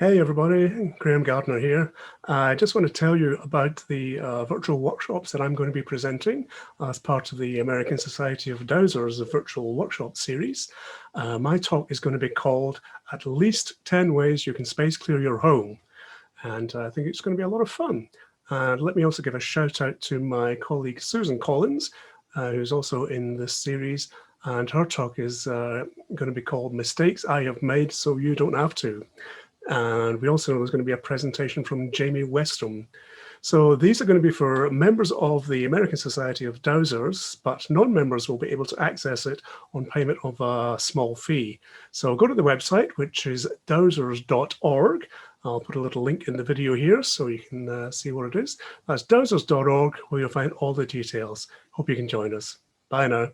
Hey everybody, Graham Gardner here. I just want to tell you about the virtual workshops that I'm going to be presenting as part of the American Society of Dowsers virtual workshop series. My talk is going to be called At Least 10 Ways You Can Space Clear Your Home. And I think it's going to be a lot of fun. Let me also give a shout out to my colleague Susan Collins, who's also in this series. And her talk is going to be called Mistakes I Have Made So You Don't Have to. And we also know there's going to be a presentation from Jamie Westham. So these are going to be for members of the American Society of Dowsers, but non-members will be able to access it on payment of a small fee. So go to the website, which is dowsers.org. I'll put a little link in the video here so you can see what it is. That's dowsers.org, where you'll find all the details. Hope you can join us. Bye now.